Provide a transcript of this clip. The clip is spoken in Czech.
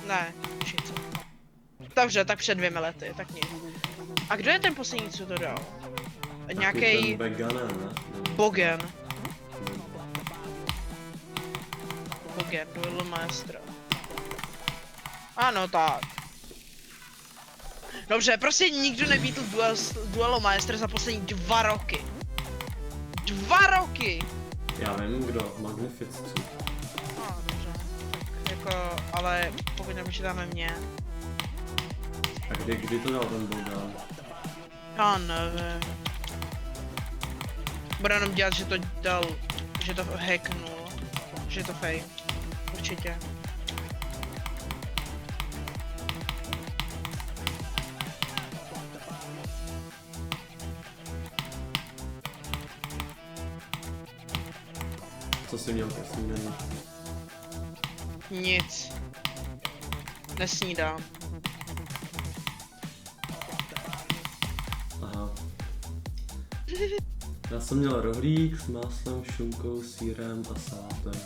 Ne, šice. Dobře, tak před 2 lety, tak nic. A kdo je ten poslední, co to dal? Nějaký Bogen. Bogen, Duel Maestra. Ano, tak. Dobře, prostě nikdo nebítl Duelo Maestra za poslední 2 roky. 2 roky! Já vím kdo, Magnificentu. No, dobře. Tak jako, ale pokud nepočítáme mě. A kdy to dal ten Bogan? Já nevím. Bude jenom dělat, že to dal, že to hacknul. Že je to fake. Určitě. Co jsi měl ke snídani? Nic. Nesnídám. Aha. Já jsem měl rohlík s máslem, šunkou, sýrem a salátem.